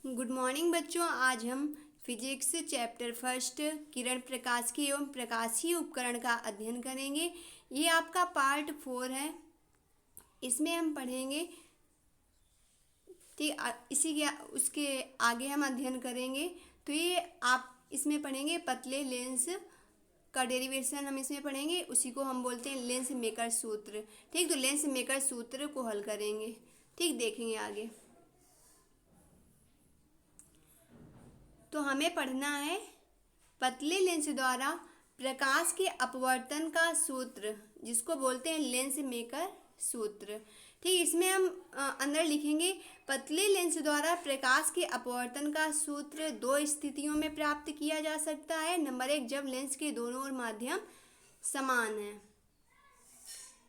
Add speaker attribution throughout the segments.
Speaker 1: Good morning बच्चों। आज हम फिजिक्स चैप्टर फर्स्ट किरण प्रकाशिकी एवं प्रकाशीय उपकरण का अध्ययन करेंगे। ये आपका पार्ट 4 है। इसमें हम पढ़ेंगे ठीक इसी के उसके आगे हम अध्ययन करेंगे। तो ये आप इसमें पढ़ेंगे पतले लेंस का डेरिवेशन हम इसमें पढ़ेंगे, उसी को हम बोलते हैं लेंस मेकर सूत्र। ठीक, तो लेंस मेकर सूत्र को हल करेंगे। ठीक, देखेंगे आगे। तो हमें पढ़ना है पतले लेंस द्वारा प्रकाश के अपवर्तन का सूत्र, जिसको बोलते हैं लेंस मेकर सूत्र। ठीक, इसमें हम अंदर लिखेंगे पतले लेंस द्वारा प्रकाश के अपवर्तन का सूत्र दो स्थितियों में प्राप्त किया जा सकता है। नंबर 1, जब लेंस के दोनों ओर माध्यम समान है।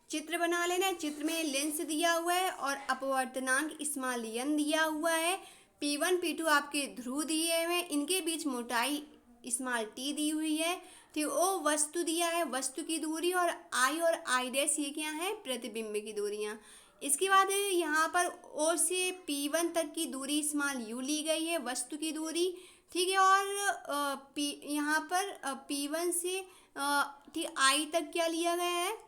Speaker 1: चित्र बना लेना। चित्र में लेंस दिया हुआ है और अपवर्तनांक स्मॉल n दिया हुआ है। P1 P2 आपके ध्रुव दिए हुए हैं, इनके बीच मोटाई स्मॉल t दी हुई है। ठीक, O वस्तु दिया है, वस्तु की दूरी, और I और I डैश ये क्या है, प्रतिबिंब की दूरियां। इसके बाद यहाँ पर O से P1 तक की दूरी स्मॉल u ली गई है, वस्तु की दूरी। ठीक है, और यहाँ पर P1 से ठीक I तक क्या लिया गया है,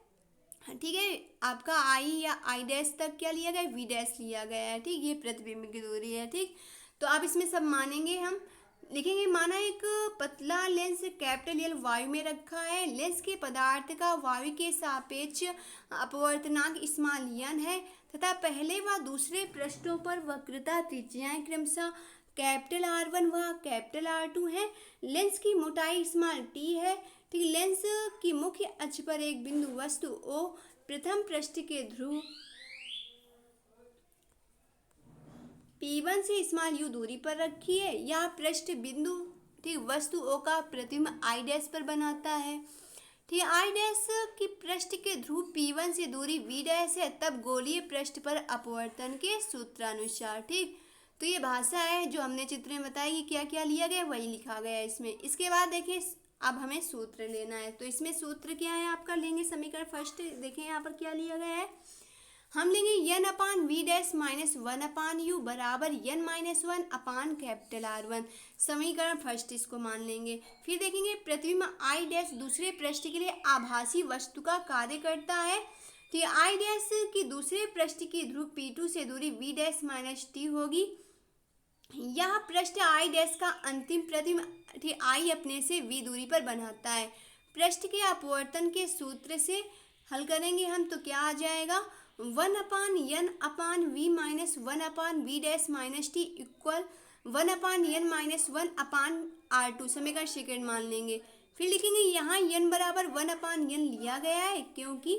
Speaker 1: ठीक है, आपका आई या आई डैश तक क्या लिया गया है, वी डैश लिया गया है। ठीक, ये प्रतिबिंब की दूरी है। ठीक, तो आप इसमें सब मानेंगे। हम लिखेंगे माना एक पतला लेंस कैपिटल एल वायु में रखा है। लेंस के पदार्थ का वायु के सापेक्ष अपवर्तनांक स्मॉल n है तथा पहले व दूसरे पृष्ठों पर वक्रता त्रिज्याएं क्रमशः कैपिटल R1 व कैपिटल R2 है। लेंस की मोटाई स्मॉल t है। ठीक, लेंस की मुख्य अक्ष पर एक बिंदु वस्तु O प्रथम पृष्ठ के ध्रुव P1 से स्मॉल u दूरी पर रखी है। यह पृष्ठ बिंदु ठीक वस्तु O का प्रतिबिंब I डैश पर बनाता है। ठीक, I डैश की पृष्ठ के ध्रुव P1 से दूरी V डैश है, तब गोलीय पृष्ठ पर अपवर्तन के सूत्रानुसार। ठीक, तो ये भाषा है जो हमने चित्र में बताई कि क्या क्या लिया गया वही लिखा गया है इसमें। इसके बाद देखिए अब हमें सूत्र लेना है। तो इसमें सूत्र क्या है आपका, लेंगे समीकरण फर्स्ट। देखें यहाँ पर क्या लिया गया है, हम लेंगे n upon we dash minus 1 upon U बराबर n minus 1 upon capital R1। समीकरण फर्स्ट इसको मान लेंगे। फिर देखेंगे प्रतिबिंब I डैश दूसरे पृष्ठ के लिए आभासी वस्तु का कार्य करता है। तो I डैश की दूसरे पृष्ठ की ध्रुव P2 से दूरी V डैश माइनस t होगी। यह पृष्ठ I डैश का अंतिम प्रतिबिंब ठीक I अपने से V दूरी पर बनाता है। पृष्ठ के अपवर्तन के सूत्र से हल करेंगे हम, तो क्या आ जाएगा, 1 अपान n अपान v माइनस 1 अपान v dash minus T equal 1 अपान n माइनस 1 अपान R2। समीकरण सेकेंड मान लेंगे। फिर लिखेंगे यहाँ n बराबर 1 अपान n लिया गया है क्योंकि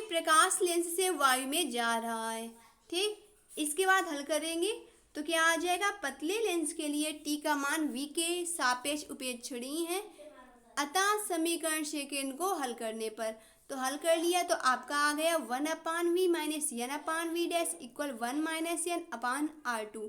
Speaker 1: प्रकाश लेंस से वायु में जा रहा है। ठीक, इसके बाद हल करेंगे तो क्या आ जाएगा, पतले लेंस के लिए t का मान v के सापेक्ष उपेक्षणीय है। अतः समीकरण सेकेंड को हल करने पर तो हल कर लिया तो आपका आ गया 1 upon we minus n upon we dash equal 1 minus n upon R2।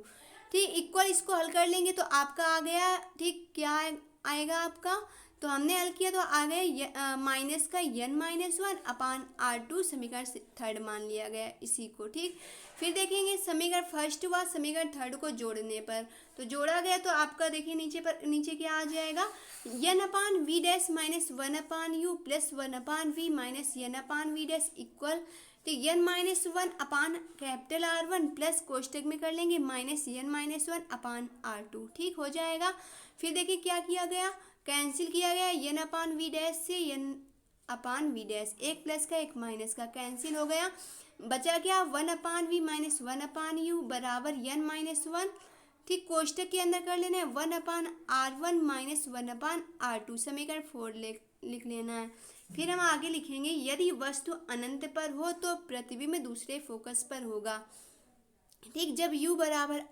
Speaker 1: ठीक, इक्वल इसको हल कर लेंगे तो आपका आ गया, ठीक, क्या आएगा आपका, तो हमने हल किया तो आ गए माइनस का n माइनस 1 अपान R2। समीकरण थर्ड मान लिया गया इसी को। ठीक, फिर देखेंगे समीकरण फर्स्ट व समीकरण थर्ड को जोड़ने पर तो जोड़ा गया तो आपका देखिए नीचे क्या आ जाएगा, n upon we dash minus 1 upon U plus 1 upon we minus n upon we dash equal to n minus 1 upon capital R1 plus कोष्टक में कर लेंगे माइनस n माइनस 1 अपान R2। ठीक हो जाएगा। फिर देखिए क्या किया गया, कैंसिल किया गया, n अपान वी डैश से n अपान वी डैश, एक प्लस का एक माइनस का कैंसिल हो गया, बचा क्या 1 upon we minus 1 upon U बराबर n माइनस 1। ठीक, कोष्टक के अंदर कर लेना है 1 अपान R1 माइनस 1 अपान R2। समीकरण 4 लिख लेना है। फिर हम आगे लिखेंगे यदि वस्तु अनंत पर हो तो प्रतिबिंब दूसरे फोकस पर होगा। ठीक, जब u बराबर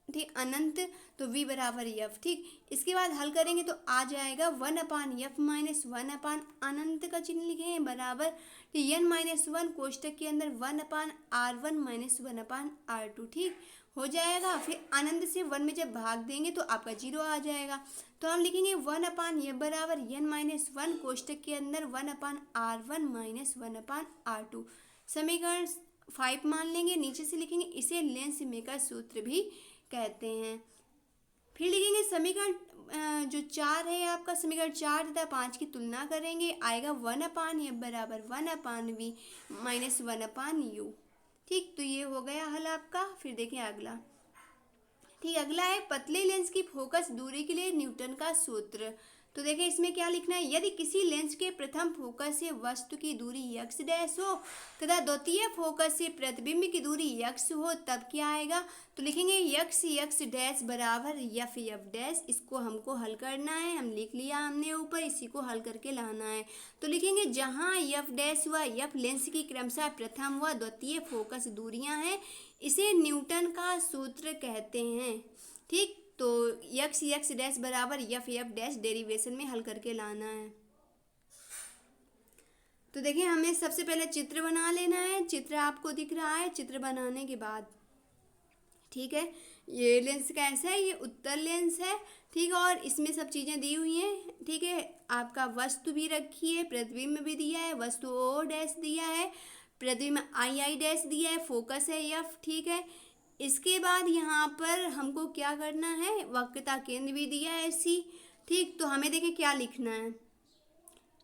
Speaker 1: ठीक अनंत तो v बराबर f। ठीक, इसके बाद हल करेंगे तो आ जाएगा 1 अपान f माइनस 1 अपान अनंत का चिन्ह लिखेंगे बराबर n माइनस 1 कोष्टक के अंदर 1 अपान R1 माइनस 1 अपान R2। ठीक हो जाएगा। फिर अनंत से 1 में जब भाग देंगे तो आपका 0 आ जाएगा। तो हम लिखेंगे 1 अपान f बराबर n माइनस 1 कोष्टक के अंदर 1 अपान R1 माइनस 1 अपान R2। समीकरण 5 मान लेंगे। नीचे से लिखेंगे इसे लेंस मेकर सूत्र भी कहते हैं। फिर लिखेंगे समीकरण जो 4 है आपका, समीकरण 4 तथा 5 की तुलना करेंगे, आएगा 1/f बराबर 1/v माइनस 1/u। ठीक, तो ये हो गया हल आपका। फिर देखें अगला। ठीक, अगला है पतले लेंस की फोकस दूरी के लिए न्यूटन का सूत्र। तो देखें इसमें क्या लिखना है, यदि किसी लेंस के प्रथम फोकस से वस्तु की दूरी x डैश हो तथा द्वितीय फोकस से प्रतिबिंब की दूरी x हो, तब क्या आएगा। तो लिखेंगे x डैश बराबर f डैश। इसको हमको हल करना है, हम लिख लिया हमने ऊपर, इसी को हल करके लाना है। तो लिखेंगे जहाँ f डैश व f लेंस की क्रमशः प्रथम व द्वितीय फोकस दूरियां हैं, इसे न्यूटन का सूत्र कहते हैं। ठीक, तो x डैश बराबर f डैश डेरिवेशन में हल करके लाना है। तो देखिए हमें सबसे पहले चित्र बना लेना है। चित्र आपको दिख रहा है। चित्र बनाने के बाद ठीक है, ये लेंस कैसा है, ये उत्तल लेंस है। ठीक है, और इसमें सब चीज़ें दी हुई हैं। ठीक है, आपका वस्तु भी रखी है, प्रतिबिंब भी दिया है, वस्तु ओ डैश दिया है, प्रतिबिंब आई डैश दिया है, फोकस है f। ठीक है, इसके बाद यहाँ पर हमको क्या करना है, वक्रता केंद्र भी दिया है c। ठीक, तो हमें देखें क्या लिखना है।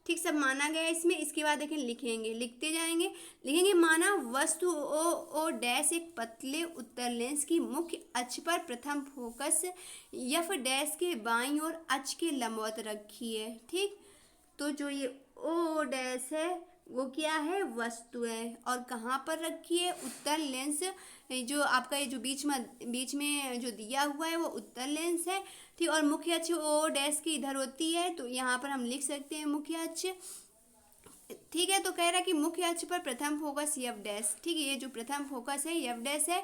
Speaker 1: ठीक, सब माना गया है इसमें। इसके बाद देखें लिखेंगे, लिखते जाएंगे। लिखेंगे माना वस्तु ओ डैश एक पतले उत्तल लेंस की मुख्य अक्ष पर प्रथम फोकस f डैश के बाईं ओर अक्ष के लंबवत रखी है। ठीक, तो जो ये ओ डैश है वो क्या है, वस्तु है, और कहाँ पर रखी है, उत्तल लेंस। जो आपका ये जो बीच में जो दिया हुआ है वो उत्तल लेंस है। ठीक, और मुख्य अक्ष ओ डैश की इधर होती है, तो यहाँ पर हम लिख सकते हैं मुख्य अक्ष। ठीक है, तो कह रहा है कि मुख्य अक्ष पर प्रथम फोकस f डैश। ठीक है, ये जो प्रथम फोकस है f डैश है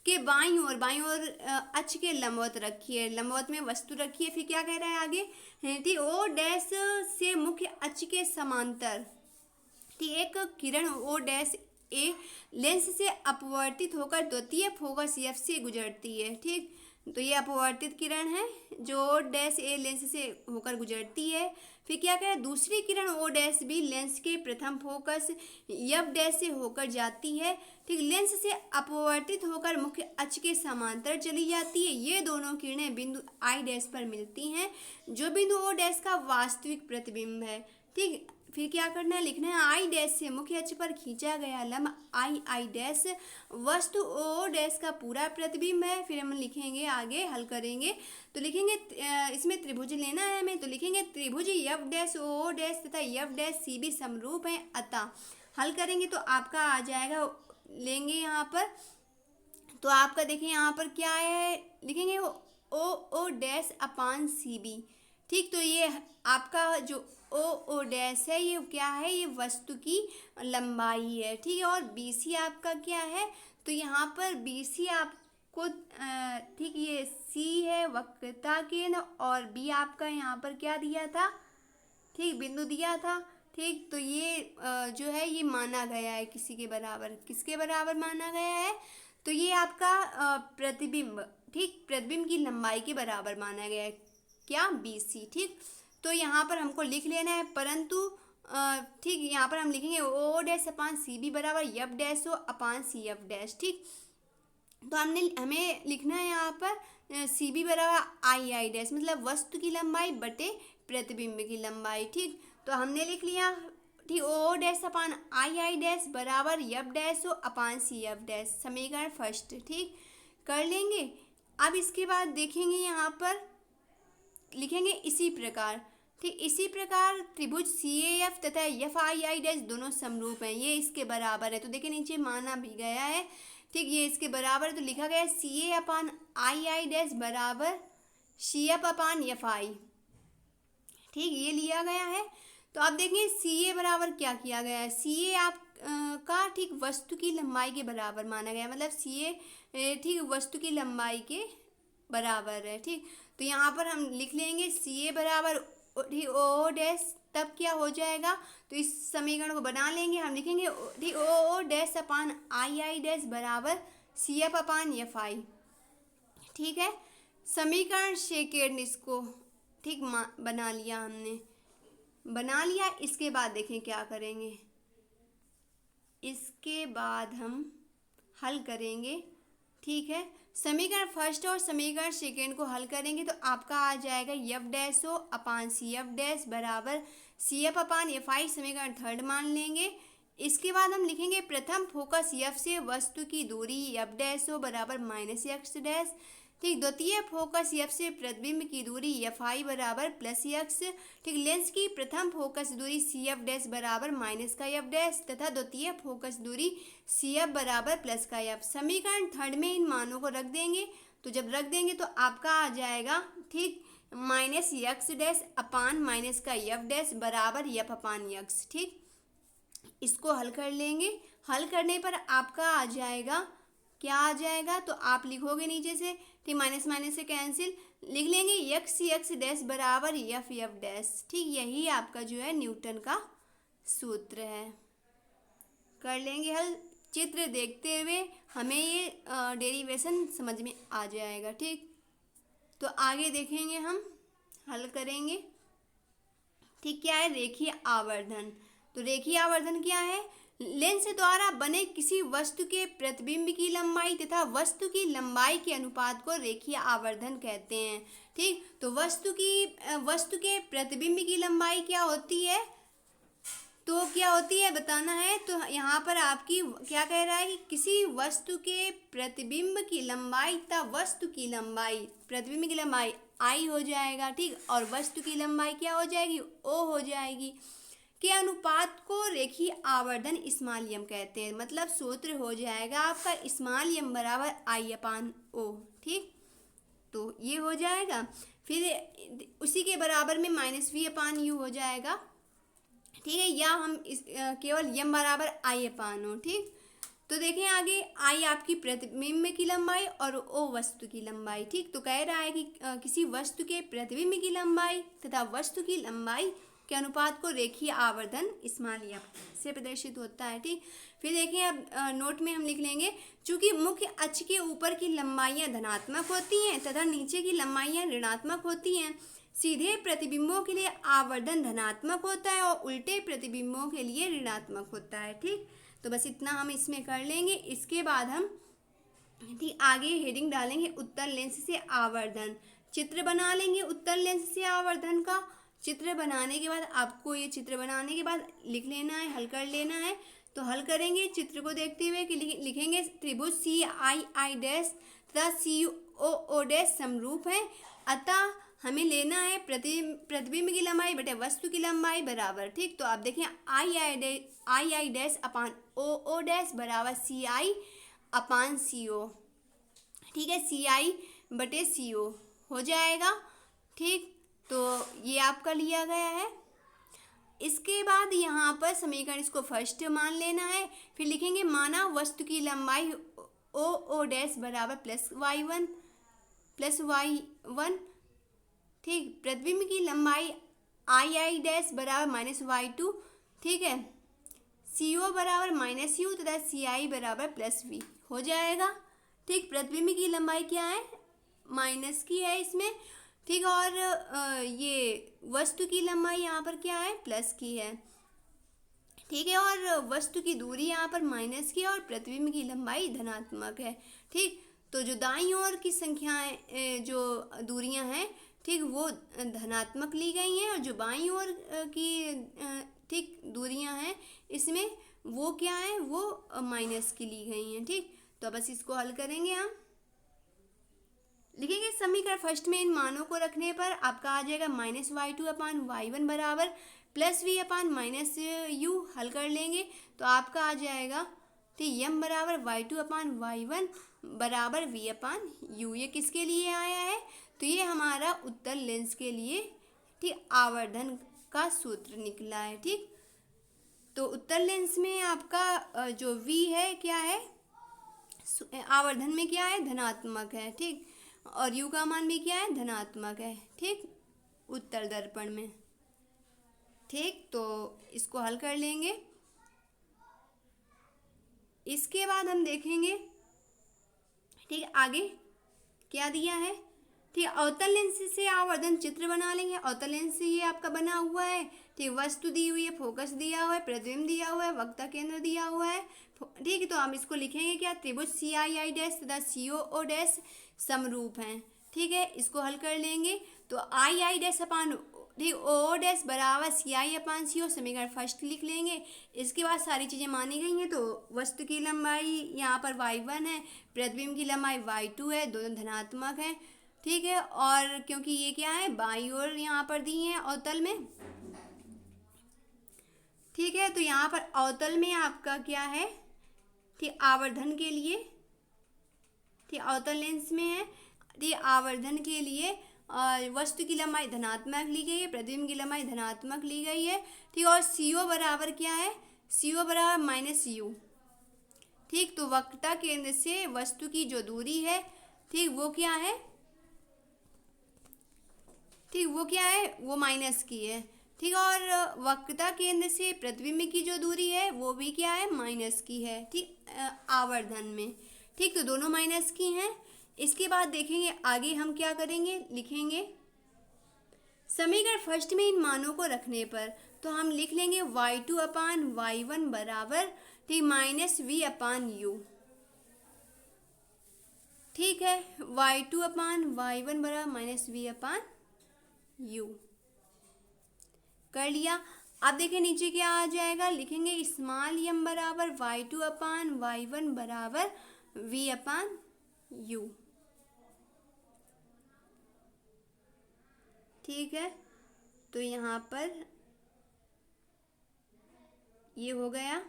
Speaker 1: के बाईं ओर अक्ष के लंबवत रखी है, लंबवत में वस्तु रखी है। फिर क्या कह रहा है आगे, ठीक, ओ डैश से मुख्य अक्ष के समांतर। ठीक, एक किरण ओ डैश ए लेंस से अपवर्तित होकर द्वितीय फोकस f से गुजरती है। ठीक, तो ये अपवर्तित किरण है जो ओ डैश ए लेंस से होकर गुजरती है। फिर क्या करें, दूसरी किरण ओ डैश भी लेंस के प्रथम फोकस f डैश से होकर जाती है। ठीक, लेंस से अपवर्तित होकर मुख्य अक्ष के समांतर चली जाती है। ये दोनों किरणें बिंदु आई डैश पर मिलती हैं, जो बिंदु ओ डैश का वास्तविक प्रतिबिंब है। ठीक, फिर क्या करना है, लिखना है आई डैश से मुख्य अक्ष पर खींचा गया लंब आई डैश वस्तु ओ डैश का पूरा प्रतिबिंब है। फिर हम लिखेंगे आगे, हल करेंगे तो लिखेंगे इसमें त्रिभुज लेना है हमें। तो लिखेंगे त्रिभुज f डैश ओ डैश तथा f डैश सी भी समरूप हैं, अतः हल करेंगे तो आपका आ जाएगा, लेंगे यहाँ पर। तो आपका देखिए यहाँ पर क्या है, लिखेंगे O dash upon C B. ठीक, तो ये आपका जो ओ डैश है ये क्या है, ये वस्तु की लंबाई है। ठीक है, और बी सी आपका क्या है, तो यहाँ पर बी सी आपको ठीक, ये सी है वक्रता केंद्र, और बी आपका यहाँ पर क्या दिया था, ठीक, बिंदु दिया था। ठीक, तो ये जो है ये माना गया है किसी के बराबर, किसके बराबर माना गया है, तो ये आपका प्रतिबिंब, ठीक, प्रतिबिंब की लंबाई के बराबर माना गया है, क्या, बी सी। ठीक, तो यहाँ पर हमको लिख लेना है, परंतु ठीक, यहाँ पर हम लिखेंगे O dash upon C B बराबर f डैश हो अपान सी एफ डैश। ठीक, तो हमें लिखना है यहाँ पर सी बी बराबर आई डैश, मतलब वस्तु की लंबाई बटे प्रतिबिंब की लंबाई। ठीक, तो हमने लिख लिया। ठीक, O dash upon I dash बराबर f डैश हो अपान सी एफ डैश, समीकरण फर्स्ट। ठीक, कर लेंगे। अब इसके बाद देखेंगे यहाँ पर लिखेंगे इसी प्रकार। ठीक, इसी प्रकार त्रिभुज सी एफ तथा एफ आई डैश दोनों समरूप हैं, ये इसके बराबर है। तो देखिए नीचे माना भी गया है। ठीक, ये इसके बराबर है, तो लिखा गया है सी ए अपान आई डैश बराबर C F upon F I. ठीक, ये लिया गया है। तो आप देखेंगे सी ए बराबर क्या किया गया है, सी ए आप का ठीक वस्तु की लंबाई के बराबर माना गया, मतलब सी ए ठीक वस्तु की लंबाई के बराबर है। ठीक, तो यहाँ पर हम लिख लेंगे सी ए बराबर ठीक ओ डैश, तब क्या हो जाएगा, तो इस समीकरण को बना लेंगे। हम लिखेंगे ठीक O dash upon I dash बराबर C F upon F I. ठीक है, समीकरण सेकेंड इसको ठीक बना लिया हमने, बना लिया। इसके बाद देखें क्या करेंगे, इसके बाद हम हल करेंगे। ठीक है, समीकरण फर्स्ट और समीकरण सेकेंड को हल करेंगे तो आपका आ जाएगा एफ डैश ओ अपान सी एफ डैश बराबर C F upon F I. समीकरण थर्ड मान लेंगे। इसके बाद हम लिखेंगे प्रथम फोकस एफ से वस्तु की दूरी एफ डैश ओ बराबर माइनस एक्स डैश। ठीक, द्वितीय फोकस एफ से प्रतिबिंब की दूरी एफ आई बराबर प्लस एक्स। ठीक, लेंस की प्रथम फोकस दूरी सी एफ डैश बराबर माइनस का एफ डैश तथा द्वितीय फोकस दूरी सी एफ बराबर प्लस का एफ। समीकरण थर्ड में इन मानों को रख देंगे। तो जब रख देंगे तो आपका आ जाएगा ठीक minus x dash upon minus का एफ डैश बराबर एफ अपान एक्स। ठीक, इसको हल कर लेंगे। हल करने पर आपका आ जाएगा, क्या आ जाएगा, तो आप लिखोगे नीचे से, ठीक, माइनस माइनस से कैंसिल, लिख लेंगे एक्स डैश बराबर एफ एफ डैश। ठीक, यही आपका जो है न्यूटन का सूत्र है। कर लेंगे हल। चित्र देखते हुए हमें ये डेरिवेशन समझ में आ जाएगा। ठीक, तो आगे देखेंगे हम, हल करेंगे। ठीक, क्या है, रेखीय आवर्धन। तो रेखीय आवर्धन क्या है, लेंस द्वारा बने किसी वस्तु के प्रतिबिंब की लंबाई तथा वस्तु की लंबाई के अनुपात को रेखीय आवर्धन कहते हैं। ठीक, तो वस्तु के प्रतिबिंब की लंबाई क्या होती है, तो क्या होती है बताना है। तो यहाँ पर आपकी क्या कह रहा है कि किसी वस्तु के प्रतिबिंब की लंबाई तथा वस्तु की लंबाई, प्रतिबिंब की लंबाई आई हो जाएगा। ठीक, और वस्तु की लंबाई क्या हो जाएगी, ओ हो जाएगी, के अनुपात को रेखीय आवर्धन स्मॉल एम कहते हैं। मतलब सूत्र हो जाएगा आपका स्मॉल एम बराबर आई अपान ओ। ठीक, तो ये हो जाएगा। फिर उसी के बराबर में माइनस वी अपान यू हो जाएगा। ठीक है, या हम केवल एम बराबर आई अपान ओ। ठीक, तो देखें आगे, आई आपकी प्रतिबिंब की लंबाई और ओ वस्तु की लंबाई। ठीक, तो कह रहा है कि किसी वस्तु के प्रतिबिंब की लंबाई तथा वस्तु की लंबाई के अनुपात को रेखीय आवर्धन स्मॉल एम से प्रदर्शित होता है। ठीक, फिर देखिए अब नोट में हम लिख लेंगे, चूंकि मुख्य अक्ष के ऊपर की लंबाइयां धनात्मक होती हैं तथा नीचे की लंबाइयां ऋणात्मक होती हैं, सीधे प्रतिबिंबों के लिए आवर्धन धनात्मक होता है और उल्टे प्रतिबिंबों के लिए ऋणात्मक होता है। ठीक, तो बस इतना हम इसमें कर लेंगे। इसके बाद हम ठीक आगे हेडिंग डालेंगे उत्तल लेंस से आवर्धन। चित्र बना लेंगे उत्तल लेंस से आवर्धन का। चित्र बनाने के बाद आपको ये चित्र बनाने के बाद लिख लेना है, हल कर लेना है। तो हल करेंगे चित्र को देखते हुए कि लिखेंगे त्रिभुज सी आई आई डैश तथा सी ओ ओ डैश समरूप है, अतः हमें लेना है प्रतिबिंब की लंबाई बटे वस्तु की लंबाई बराबर। ठीक, तो आप देखें आई I dash upon O O dash बराबर सी आई अपान सी ओ। ठीक है, सी आई बटे सी ओ हो जाएगा। ठीक, तो ये आपका लिया गया है। इसके बाद यहाँ पर समीकरण इसको फर्स्ट मान लेना है। फिर लिखेंगे माना वस्तु की लंबाई ओ ओ डैश बराबर प्लस वाई वन। ठीक, प्रतिबिंब की लंबाई आई आई डैश बराबर माइनस वाई टू। ठीक है, सी ओ बराबर माइनस यू तथा सी आई बराबर प्लस वी हो जाएगा। ठीक, प्रतिबिंब की लंबाई क्या है, माइनस की है इसमें। ठीक, और ये वस्तु की लंबाई यहाँ पर क्या है, प्लस की है। ठीक है, और वस्तु की दूरी यहाँ पर माइनस की है और प्रतिबिंब की लंबाई धनात्मक है। ठीक, तो जो दाईं ओर की संख्याएं जो दूरियां हैं, ठीक, वो धनात्मक ली गई हैं और जो बाईं ओर की ठीक दूरियां हैं इसमें वो क्या है, वो माइनस की ली गई हैं। ठीक, तो बस इसको हल करेंगे हम। लिखेंगे समीकरण फर्स्ट में इन मानों को रखने पर आपका आ जाएगा minus y two upon Y one बराबर plus v upon minus u. हल कर लेंगे तो आपका आ जाएगा ठीक एम बराबर Y two upon Y one बराबर वी अपान यू। ये किसके लिए आया है, तो ये हमारा उत्तल लेंस के लिए ठीक आवर्धन का सूत्र निकला है। ठीक, तो उत्तल लेंस में आपका जो वी है क्या है, आवर्धन में क्या है, धनात्मक है। ठीक, और यू का मान भी क्या है, धनात्मक है। ठीक, उत्तल दर्पण में। ठीक, तो इसको हल कर लेंगे। इसके बाद हम देखेंगे ठीक आगे क्या दिया है। ठीक है, अवतल लेंस से आवर्धन चित्र बना लेंगे। अवतल लेंस ये आपका बना हुआ है, ठीक, वस्तु दी हुई है, फोकस दिया हुआ है, प्रतिबिंब दिया हुआ है, वक्रता केंद्र दिया हुआ है, ठीक है। तो हम इसको लिखेंगे क्या, त्रिभुज सी आई आई डैश तथा सी ओ डैश समरूप हैं, ठीक है। इसको हल कर लेंगे तो आई आई डैश अपान, ठीक, ओ डैश बराबर सी आई अपान सी ओ, समीकरण फर्स्ट लिख लेंगे। इसके बाद सारी चीज़ें मानी गई हैं, तो वस्तु की लंबाई यहाँ पर y1 है, प्रतिबिंब की लंबाई y2 है, दोनों धनात्मक हैं, ठीक है। और क्योंकि ये क्या है, बाईं ओर यहाँ पर दी हैं अवतल में, ठीक है। तो यहाँ पर अवतल में आपका क्या है, ठीक, आवर्धन के लिए, ठीक, अवतल लेंस में है, ठीक, आवर्धन के लिए वस्तु की लंबाई धनात्मक ली गई है, प्रतिबिंब की लंबाई धनात्मक ली गई है, ठीक। और CO बराबर क्या है, CO बराबर माइनस यू, ठीक। तो वक्रता केंद्र से वस्तु की जो दूरी है, ठीक, वो क्या है, ठीक, वो क्या है, वो माइनस की है, ठीक। और वक्रता केंद्र से प्रतिबिंब की जो दूरी है वो भी क्या है, माइनस की है, ठीक, आवर्धन में, ठीक। तो दोनों माइनस की हैं। इसके बाद देखेंगे आगे हम क्या करेंगे, लिखेंगे समीकरण फर्स्ट में इन मानों को रखने पर तो हम लिख लेंगे y2 अपान y1 बराबर, ठीक, माइनस v अपान यू, ठीक है। y2 अपान y1 बराबर माइनस v अपान यू कर लिया। अब देखें नीचे क्या आ जाएगा, लिखेंगे स्मॉल m बराबर y2 अपान y1 बराबर v अपान यू, ठीक है। तो यहाँ पर ये हो गया,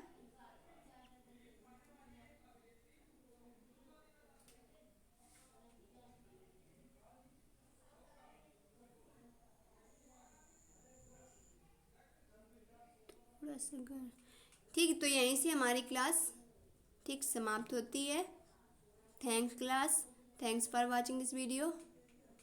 Speaker 1: थोड़ा सा ठीक। तो यहीं से हमारी क्लास, ठीक, समाप्त होती है। Thanks class, thanks for watching this video.